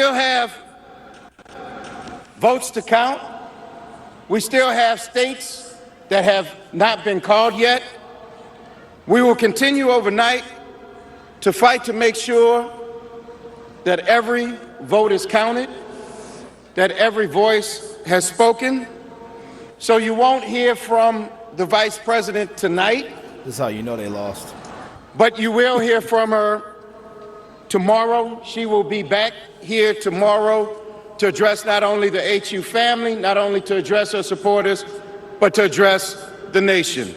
still have votes to count. We still have states that have not been called yet. We will continue overnight to fight to make sure that every vote is counted, that every voice has spoken. So you won't hear from the Vice President tonight. This is how you know they lost. But you will hear from her tomorrow. She will be back here tomorrow to address not only the HU family, not only to address her supporters, but to address the nation.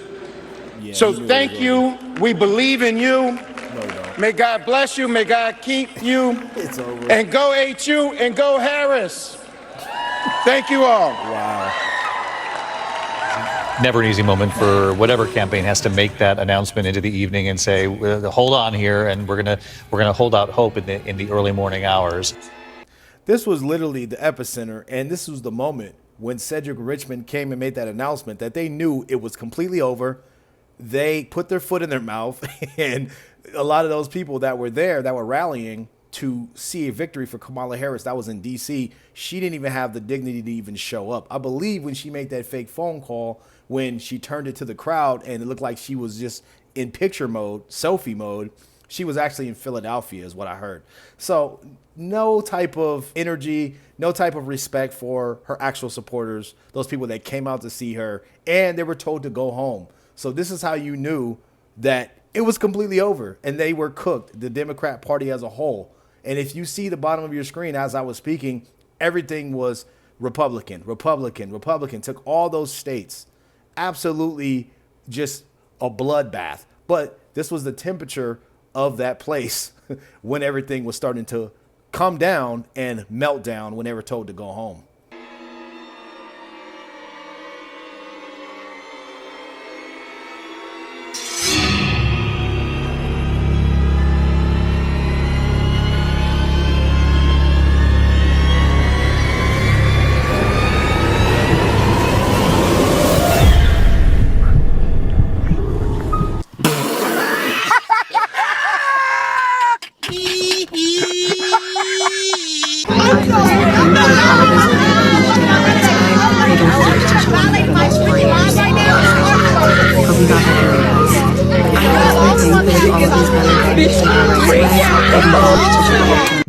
Yeah, so thank you. We believe in you. No, may God bless you. May God keep you. It's over. And go HU and go Harris. Thank you all. Wow. Never an easy moment for whatever campaign has to make that announcement into the evening and say, hold on here, and we're gonna hold out hope in the early morning hours. This was literally the epicenter, and this was the moment when Cedric Richmond came and made that announcement that they knew it was completely over. They put their foot in their mouth, and a lot of those people that were there, that were rallying to see a victory for Kamala Harris, that was in D.C., she didn't even have the dignity to even show up. I believe when she made that fake phone call, when she turned it to the crowd and it looked like she was just in picture mode, selfie mode, she was actually in Philadelphia is what I heard. So no type of energy, no type of respect for her actual supporters, those people that came out to see her, and they were told to go home. So this is how you knew that it was completely over and they were cooked, the Democrat Party as a whole. And if you see the bottom of your screen as I was speaking, everything was Republican, Republican, Republican. Took all those states. Absolutely just a bloodbath. But this was the temperature of that place when everything was starting to come down and melt down when they were told to go home.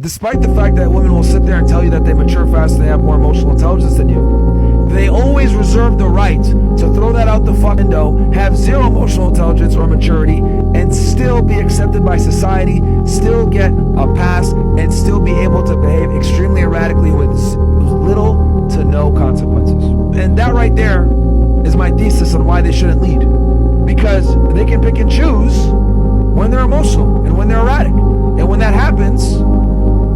Despite the fact that women will sit there and tell you that they mature faster, they have more emotional intelligence than you, they always reserve the right to throw that out the fucking window, have zero emotional intelligence or maturity, and still be accepted by society, still get a pass, and still be able to behave extremely erratically with little to no consequences. And that right there is my thesis on why they shouldn't lead. Because they can pick and choose when they're emotional and when they're erratic. And when that happens,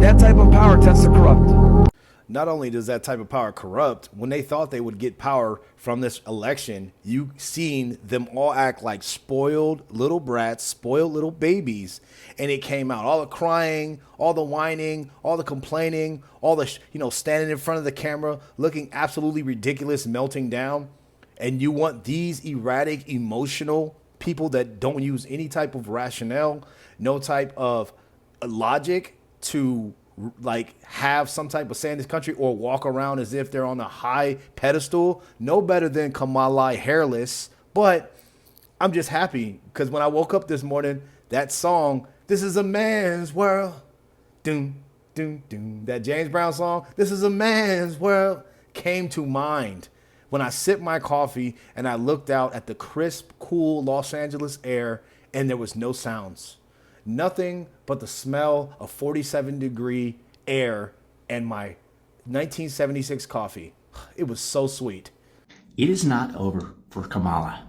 that type of power tends to corrupt. Not only does that type of power corrupt, when they thought they would get power from this election, you seen them all act like spoiled little brats, spoiled little babies. And it came out, all the crying, all the whining, all the complaining, all the, standing in front of the camera, looking absolutely ridiculous, melting down. And you want these erratic, emotional people that don't use any type of rationale, no type of logic to have some type of say in this country or walk around as if they're on a high pedestal. No better than Kamala Hairless. But I'm just happy because when I woke up this morning, that song, This Is a Man's World, doom, doom, doom, that James Brown song, This Is a Man's World, came to mind when I sipped my coffee and I looked out at the crisp, cool Los Angeles air and there was no sounds. Nothing but the smell of 47-degree air and my 1976 coffee. It was so sweet. It is not over for Kamala.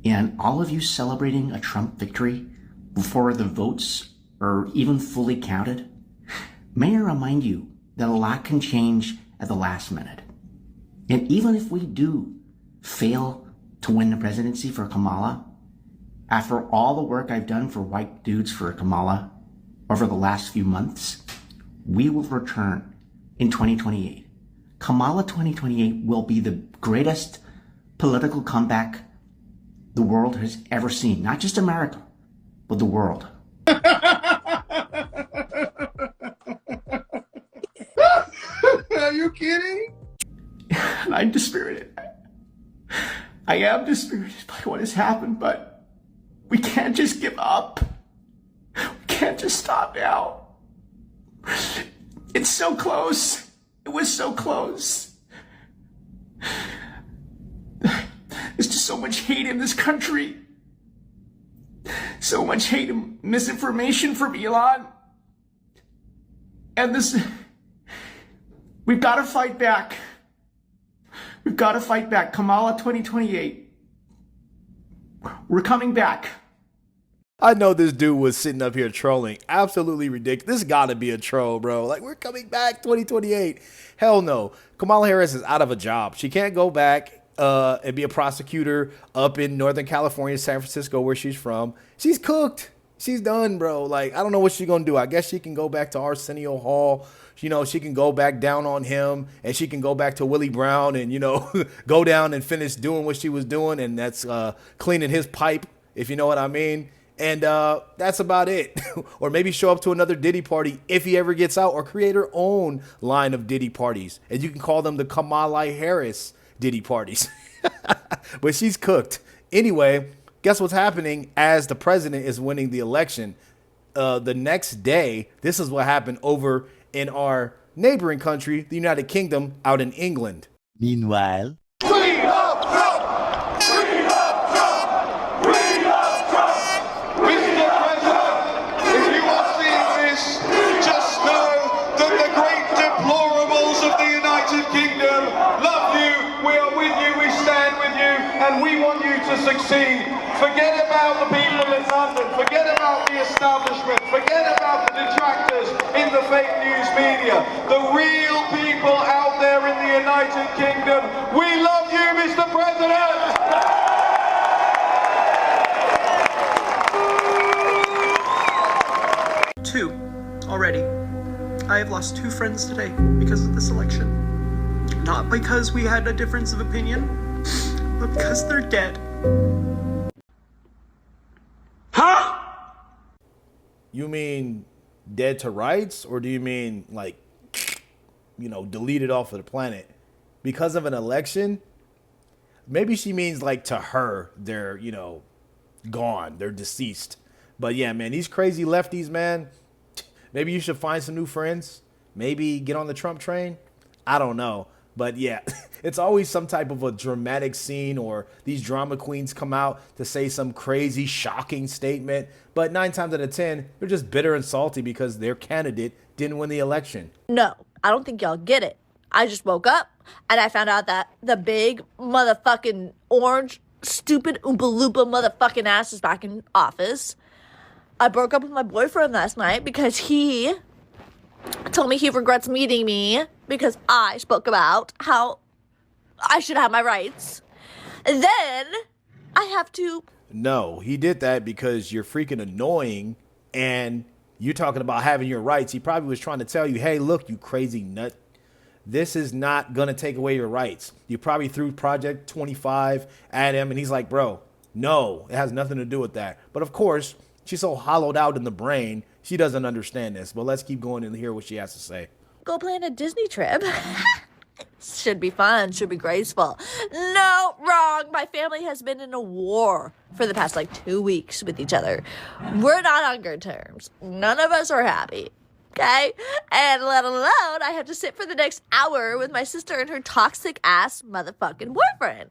And all of you celebrating a Trump victory before the votes are even fully counted, may I remind you that a lot can change at the last minute. And even if we do fail to win the presidency for Kamala, after all the work I've done for white dudes for Kamala over the last few months, we will return in 2028. Kamala 2028 will be the greatest political comeback the world has ever seen. Not just America, but the world. you kidding? And I'm dispirited. I am dispirited by what has happened, but we can't just give up. We can't just stop now. It's so close. It was so close. There's just so much hate in this country. So much hate and misinformation from Elon. And we've got to fight back. We've got to fight back. Kamala 2028. We're coming back. I know this dude was sitting up here trolling. Absolutely ridiculous. This gotta be a troll, bro. Like, we're coming back 2028. Hell no. Kamala Harris is out of a job. She can't go back and be a prosecutor up in Northern California, San Francisco, where she's from. She's cooked. She's done, bro. Like, I don't know what she's gonna do. I guess she can go back to Arsenio Hall. You know, she can go back down on him, and she can go back to Willie Brown and, you know, go down and finish doing what she was doing, and that's cleaning his pipe, if you know what I mean. And that's about it. Or maybe show up to another Diddy party if he ever gets out, or create her own line of Diddy parties. And you can call them the Kamala Harris Diddy parties. But she's cooked. Anyway, guess what's happening as the president is winning the election? The next day, this is what happened over in our neighboring country, the United Kingdom, out in England. Meanwhile, and we want you to succeed. Forget about the people in London, forget about the establishment, forget about the detractors in the fake news media. The real people out there in the United Kingdom, we love you, Mr. President! Two, already. I have lost 2 friends today because of this election. Not because we had a difference of opinion, but because they're dead. Huh? You mean dead to rights, or do you mean like, you know, deleted off of the planet because of an election? Maybe she means like to her, they're, you know, gone, they're deceased. But yeah, man, these crazy lefties, man, maybe you should find some new friends. Maybe get on the Trump train. I don't know. But yeah, it's always some type of a dramatic scene, or these drama queens come out to say some crazy, shocking statement. But 9 times out of 10, they're just bitter and salty because their candidate didn't win the election. No, I don't think y'all get it. I just woke up and I found out that the big motherfucking orange, stupid Oompa Loompa motherfucking ass is back in office. I broke up with my boyfriend last night because he told me he regrets meeting me because I spoke about how I should have my rights. And then I have to... No, he did that because you're freaking annoying and you're talking about having your rights. He probably was trying to tell you, hey, look, you crazy nut. This is not going to take away your rights. You probably threw Project 25 at him and he's like, bro, no, it has nothing to do with that. But of course, she's so hollowed out in the brain, she doesn't understand this. But let's keep going and hear what she has to say. Go plan a Disney trip. Should be fun, should be graceful. No, wrong. My family has been in a war for the past 2 weeks with each other. We're not on good terms. None of us are happy. Okay? And let alone I have to sit for the next hour with my sister and her toxic ass motherfucking boyfriend.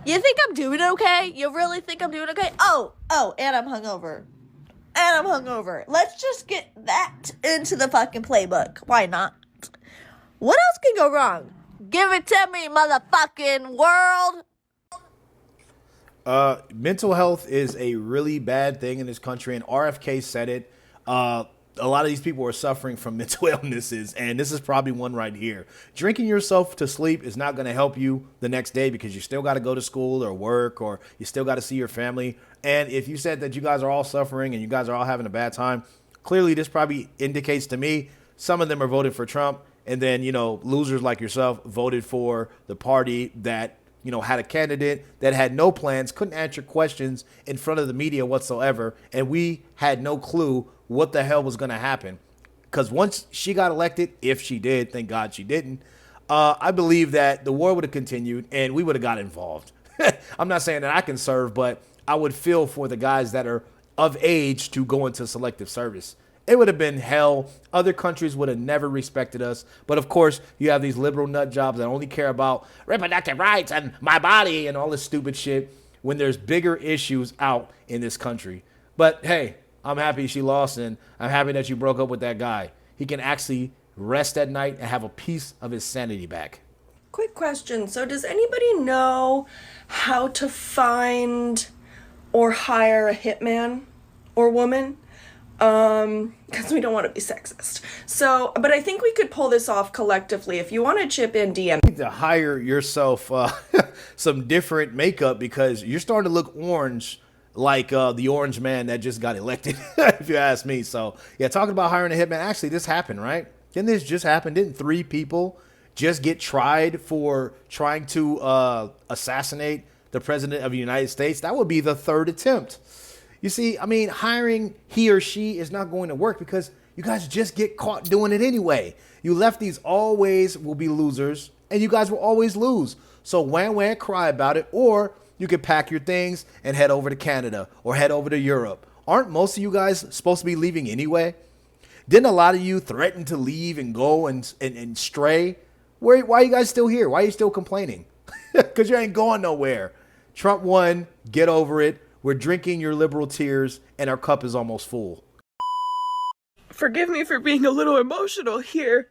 You think I'm doing okay? You really think I'm doing okay? Oh, and I'm hungover. Let's just get that into the fucking playbook. Why not? What else can go wrong? Give it to me, motherfucking world. Mental health is a really bad thing in this country, and RFK said it. A lot of these people are suffering from mental illnesses, and this is probably one right here. Drinking yourself to sleep is not going to help you the next day because you still got to go to school or work, or you still got to see your family. And if you said that you guys are all suffering and you guys are all having a bad time, clearly this probably indicates to me some of them are voted for Trump, and then, you know, losers like yourself voted for the party that, you know, had a candidate that had no plans, couldn't answer questions in front of the media whatsoever, and we had no clue what the hell was going to happen. Because once she got elected, if she did, thank God she didn't, I believe that the war would have continued and we would have got involved. I'm not saying that I can serve, but I would feel for the guys that are of age to go into selective service. It would have been hell. Other countries would have never respected us. But of course, you have these liberal nut jobs that only care about reproductive rights and my body and all this stupid shit when there's bigger issues out in this country. But hey, I'm happy she lost, and I'm happy that you broke up with that guy. He can actually rest at night and have a piece of his sanity back. Quick question. So does anybody know how to find or hire a hitman or woman? Because we don't want to be sexist. So, but I think we could pull this off collectively. If you want to chip in, DM. You need to hire yourself some different makeup because you're starting to look orange like the orange man that just got elected, if you ask me. So, yeah, talking about hiring a hitman, actually, this happened, right? Didn't this just happen? Didn't 3 people just get tried for trying to assassinate the president of the United States? That would be the 3rd attempt. You see, I mean, hiring he or she is not going to work because you guys just get caught doing it anyway. You lefties always will be losers, and you guys will always lose. So wham, cry about it, or you could pack your things and head over to Canada or head over to Europe. Aren't most of you guys supposed to be leaving anyway? Didn't a lot of you threaten to leave and go and stray? Why are you guys still here? Why are you still complaining? Because you ain't going nowhere. Trump won. Get over it. We're drinking your liberal tears, and our cup is almost full. Forgive me for being a little emotional here,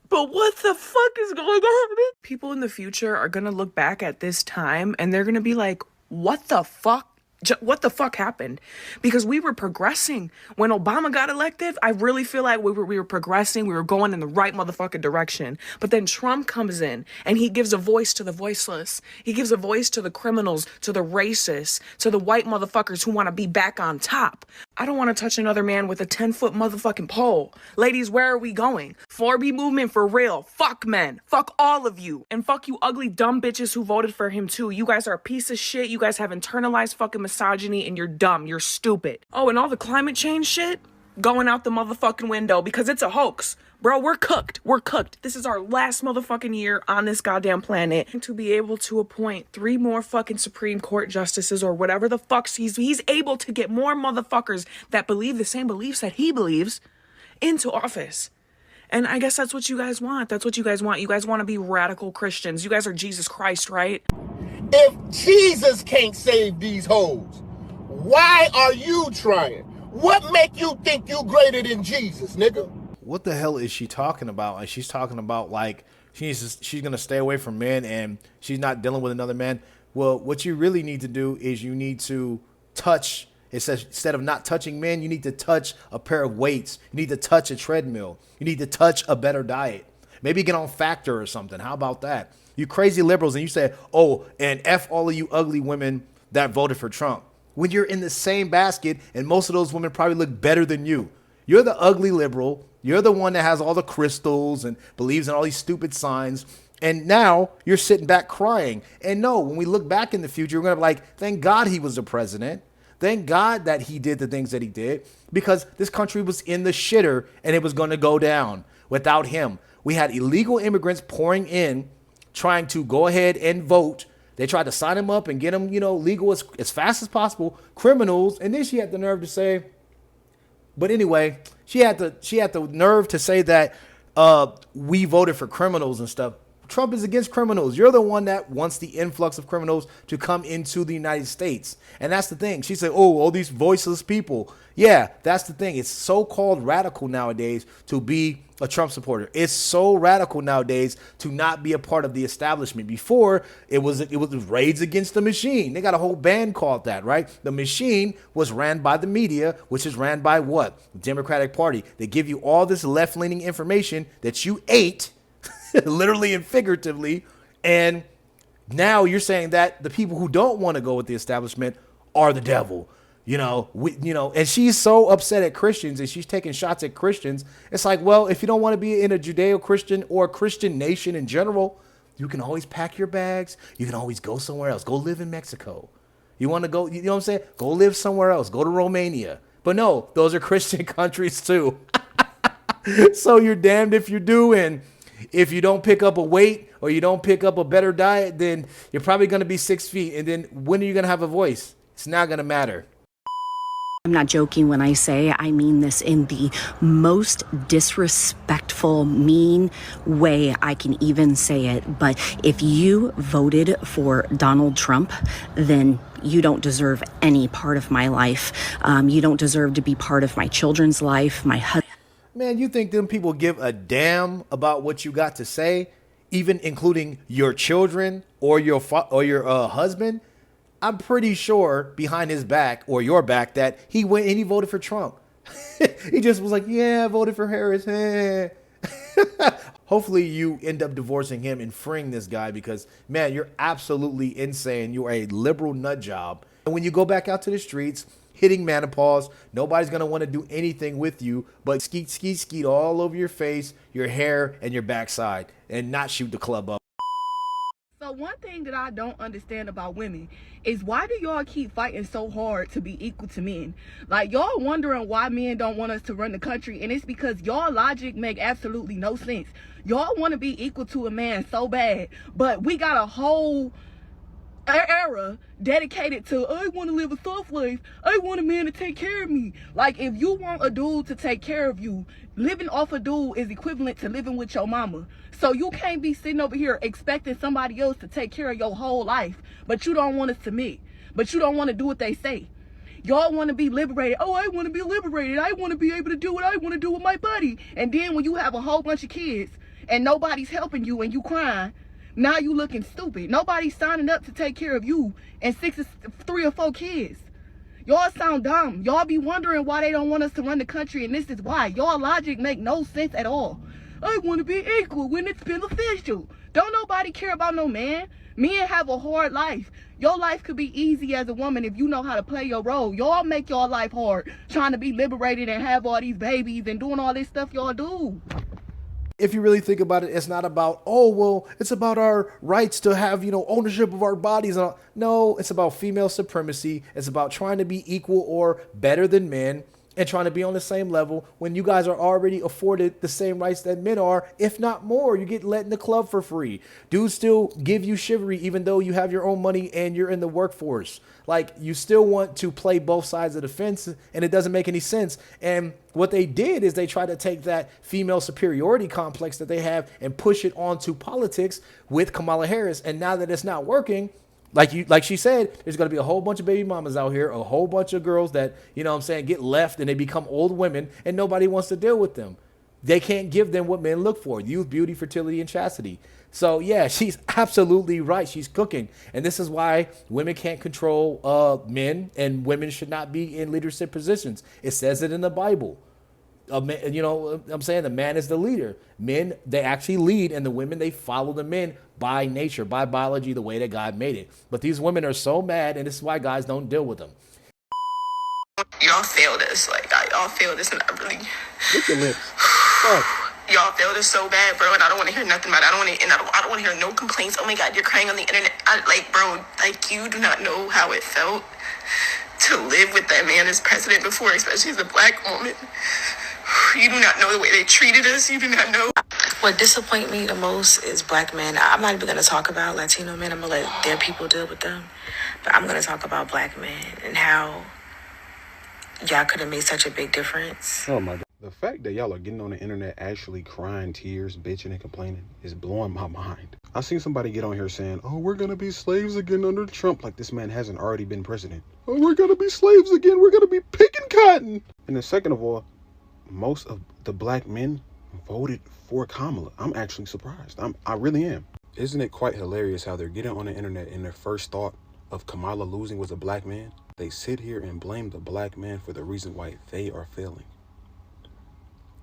but what the fuck is going on? People in the future are gonna look back at this time, and they're gonna be like, what the fuck? What the fuck happened? Because we were progressing. When Obama got elected, I really feel like we were progressing. We were going in the right motherfucking direction. But then Trump comes in and he gives a voice to the voiceless. He gives a voice to the criminals, to the racists, to the white motherfuckers who want to be back on top. I don't want to touch another man with a 10-foot motherfucking pole. Ladies, where are we going? 4B movement for real. Fuck men. Fuck all of you. And fuck you ugly dumb bitches who voted for him too. You guys are a piece of shit. You guys have internalized fucking misogyny and you're dumb. You're stupid. Oh, and all the climate change shit? Going out the motherfucking window because it's a hoax. Bro, we're cooked. We're cooked. This is our last motherfucking year on this goddamn planet. And to be able to appoint 3 more fucking Supreme Court justices or whatever the fuck he's able to get more motherfuckers that believe the same beliefs that he believes into office. And I guess that's what you guys want. That's what you guys want. You guys want to be radical Christians. You guys are Jesus Christ, right? If Jesus can't save these hoes, why are you trying? What make you think you greater than Jesus, nigga? What the hell is she talking about? And she's talking about like she's going to stay away from men and she's not dealing with another man. Well, what you really need to do is you need to touch. It says instead of not touching men, you need to touch a pair of weights. You need to touch a treadmill. You need to touch a better diet. Maybe get on Factor or something. How about that? You crazy liberals, and you say, oh, and F all of you ugly women that voted for Trump. When you're in the same basket, and most of those women probably look better than you. You're the ugly liberal. You're the one that has all the crystals and believes in all these stupid signs. And now you're sitting back crying. And no, when we look back in the future, we're going to be like, thank God he was the president. Thank God that he did the things that he did, because this country was in the shitter and it was going to go down without him. We had illegal immigrants pouring in, trying to go ahead and vote. They tried to sign him up and get him, legal as fast as possible, criminals. And then she had the nerve to say, but anyway, she had the nerve to say that we voted for criminals and stuff. Trump is against criminals. You're the one that wants the influx of criminals to come into the United States. And that's the thing. She said, oh, all these voiceless people. Yeah, that's the thing. It's so-called radical nowadays to be a Trump supporter. It's so radical nowadays to not be a part of the establishment. Before, it was raids against the machine. They got a whole band called that, right? The machine was ran by the media, which is ran by what? The Democratic Party. They give you all this left-leaning information that you ate, literally and figuratively, and now you're saying that the people who don't want to go with the establishment are the devil. And she's so upset at Christians and she's taking shots at Christians. It's like, well, if you don't want to be in a Judeo-Christian or a Christian nation in general, you can always pack your bags. You can always go somewhere else. Go live in Mexico. You want to go, you know what I'm saying? Go live somewhere else. Go to Romania. But no, those are Christian countries too. So you're damned if you do. And If you don't pick up a weight or you don't pick up a better diet, then you're probably going to be 6 feet. And then when are you going to have a voice? It's not going to matter. I'm not joking when I say I mean this in the most disrespectful, mean way I can even say it. But if you voted for Donald Trump, then you don't deserve any part of my life. You don't deserve to be part of my children's life, my husband. Man, you think them people give a damn about what you got to say, even including your children or your husband? I'm pretty sure behind his back or your back that he went and he voted for Trump. He just was like, yeah, I voted for Harris. Hopefully you end up divorcing him and freeing this guy because, man, you're absolutely insane. You are a liberal nut job. And when you go back out to the streets, hitting menopause, nobody's going to want to do anything with you but skeet, skeet, skeet all over your face, your hair, and your backside and not shoot the club up. So one thing that I don't understand about women is why do y'all keep fighting so hard to be equal to men? Like, y'all wondering why men don't want us to run the country, and it's because y'all logic make absolutely no sense. Y'all want to be equal to a man so bad, but we got a whole era dedicated to, I want to live a soft life, I want a man to take care of me. Like, if you want a dude to take care of you, living off a dude is equivalent to living with your mama. So you can't be sitting over here expecting somebody else to take care of your whole life, but you don't want to submit, but you don't want to do what they say. Y'all want to be liberated. Oh, I want to be liberated. I want to be able to do what I want to do with my buddy. And then when you have a whole bunch of kids and nobody's helping you and you crying, now you looking stupid. Nobody's signing up to take care of you and 3 or 4 kids. Y'all sound dumb. Y'all be wondering why they don't want us to run the country, and this is why. Y'all logic make no sense at all. I want to be equal when it's beneficial. Don't nobody care about no man. Men have a hard life. Your life could be easy as a woman if you know how to play your role. Y'all make your life hard trying to be liberated and have all these babies and doing all this stuff y'all do. If you really think about it, it's not about, oh, well, it's about our rights to have, ownership of our bodies. No, it's about female supremacy. It's about trying to be equal or better than men and trying to be on the same level when you guys are already afforded the same rights that men are, if not more. You get let in the club for free. Dudes still give you chivalry even though you have your own money and you're in the workforce. Like, you still want to play both sides of the fence, and it doesn't make any sense. And what they did is they tried to take that female superiority complex that they have and push it onto politics with Kamala Harris. And now that it's not working, like she said, there's going to be a whole bunch of baby mamas out here, a whole bunch of girls that, get left and they become old women and nobody wants to deal with them. They can't give them what men look for: youth, beauty, fertility, and chastity. So yeah, she's absolutely right. She's cooking. And this is why women can't control men, and women should not be in leadership positions. It says it in the Bible. I'm saying the man is the leader. Men, they actually lead, and the women, they follow the men by nature, by biology, the way that God made it. But these women are so mad, and this is why guys don't deal with them. Y'all failed us. Y'all failed us, and I really... Look your lips. Fuck. Y'all failed us so bad, bro, and I don't want to hear nothing about it. I don't want to hear no complaints. Oh my God, you're crying on the internet. You do not know how it felt to live with that man as president before, especially as a black woman. You do not know the way they treated us. You do not know. What disappoints me the most is black men. I'm not even going to talk about Latino men. I'm going to let their people deal with them. But I'm going to talk about black men and how y'all could have made such a big difference. Oh my God. The fact that y'all are getting on the internet actually crying tears, bitching and complaining is blowing my mind. I seen somebody get on here saying, oh, we're going to be slaves again under Trump, like this man hasn't already been president. Oh, we're going to be slaves again. We're going to be picking cotton. And then second of all, most of the black men voted for Kamala. I'm actually surprised. I really am. Isn't it quite hilarious how they're getting on the internet and their first thought of Kamala losing was a black man? They sit here and blame the black man for the reason why they are failing.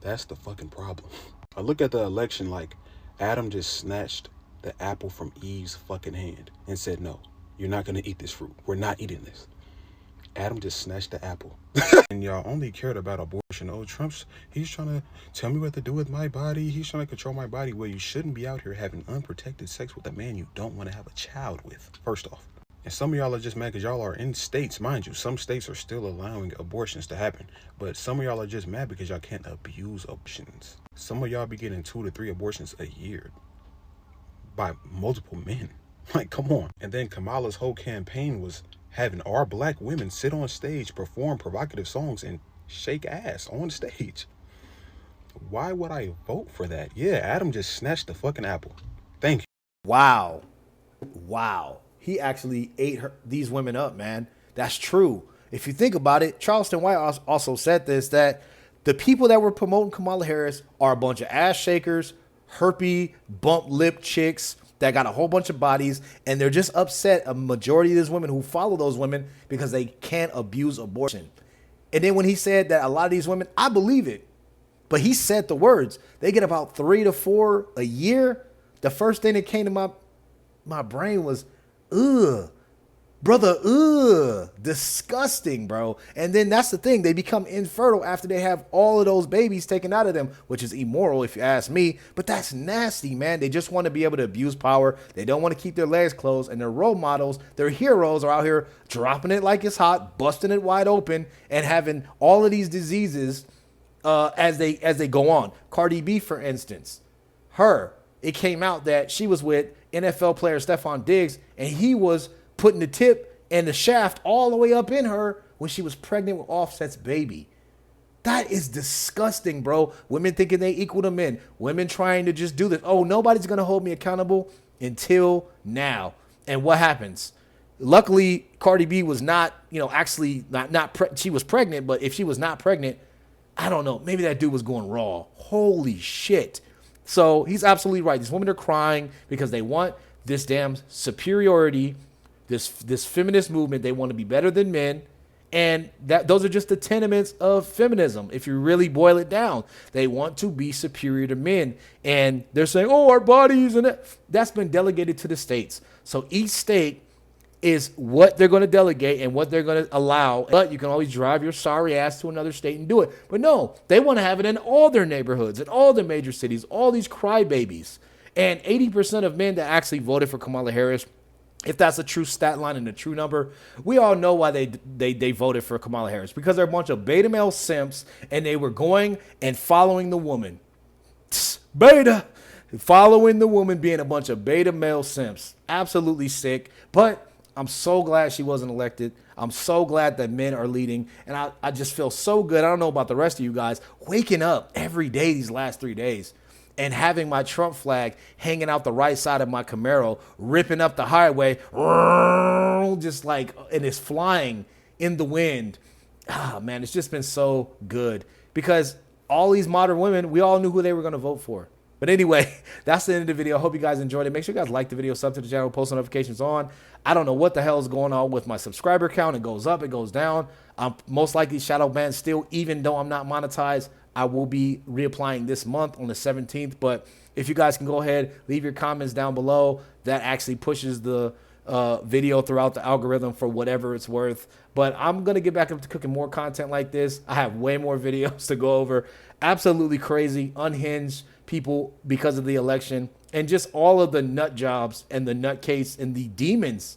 That's the fucking problem. I look at the election like Adam just snatched the apple from Eve's fucking hand and said, no, you're not going to eat this fruit. We're not eating this. Adam just snatched the apple. And y'all only cared about abortion. Oh, he's trying to tell me what to do with my body. He's trying to control my body. Well, you shouldn't be out here having unprotected sex with a man you don't want to have a child with, first off. And some of y'all are just mad because y'all are in states, mind you. Some states are still allowing abortions to happen. But some of y'all are just mad because y'all can't abuse abortions. Some of y'all be getting 2 to 3 abortions a year by multiple men. Like, come on. And then Kamala's whole campaign was having our black women sit on stage, perform provocative songs, and shake ass on stage. Why would I vote for that? Yeah, Adam just snatched the fucking apple. Thank you. Wow. He actually ate these women up, man. That's true. If you think about it, Charleston White also said this, that the people that were promoting Kamala Harris are a bunch of ass shakers, herpy, bump lip chicks that got a whole bunch of bodies, and they're just upset, a majority of these women who follow those women, because they can't abuse abortion. And then when he said that a lot of these women, I believe it, but he said the words, they get about 3 to 4 a year. The first thing that came to my brain was, ugh, brother, ugh, disgusting, bro. And then that's the thing, they become infertile after they have all of those babies taken out of them, which is immoral if you ask me, but that's nasty, man. They just want to be able to abuse power. They don't want to keep their legs closed, and their role models, their heroes, are out here dropping it like it's hot, busting it wide open, and having all of these diseases as they go on. Cardi B, for instance, it came out that she was with NFL player Stephon Diggs, and he was putting the tip and the shaft all the way up in her when she was pregnant with Offset's baby. That is disgusting, bro. Women thinking they equal to men. Women trying to just do this. Oh, nobody's going to hold me accountable until now. And what happens? Luckily, Cardi B was not, actually she was pregnant, but if she was not pregnant, I don't know. Maybe that dude was going raw. Holy shit. So he's absolutely right. These women are crying because they want this damn superiority, this feminist movement. They want to be better than men. And those are just the tenements of feminism. If you really boil it down, they want to be superior to men. And they're saying, oh, our bodies, and that's been delegated to the states. So each state is what they're going to delegate and what they're going to allow. But you can always drive your sorry ass to another state and do it. But no, they want to have it in all their neighborhoods, in all their major cities, all these crybabies. And 80% of men that actually voted for Kamala Harris, if that's a true stat line and a true number, we all know why they voted for Kamala Harris. Because they're a bunch of beta male simps, and they were going and following the woman. Beta. Following the woman, being a bunch of beta male simps. Absolutely sick. But I'm so glad she wasn't elected. I'm so glad that men are leading. And I just feel so good. I don't know about the rest of you guys, waking up every day these last 3 days and having my Trump flag hanging out the right side of my Camaro, ripping up the highway, just like, and it's flying in the wind. Ah, man, it's just been so good because all these modern women, we all knew who they were going to vote for. But anyway, that's the end of the video. I hope you guys enjoyed it. Make sure you guys like the video, sub to the channel, post notifications on. I don't know what the hell is going on with my subscriber count. It goes up, it goes down. I'm most likely shadow banned still, even though I'm not monetized. I will be reapplying this month on the 17th. But if you guys can go ahead, leave your comments down below. That actually pushes the video throughout the algorithm for whatever it's worth. But I'm going to get back up to cooking more content like this. I have way more videos to go over. Absolutely crazy, unhinged people because of the election, and just all of the nut jobs and the nutcase and the demons.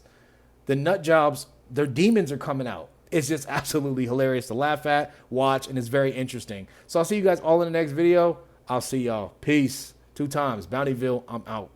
The nut jobs, their demons are coming out. It's just absolutely hilarious to laugh at, watch, and it's very interesting. So I'll see you guys all in the next video. I'll see y'all. Peace. 2 times. Bountyville, I'm out.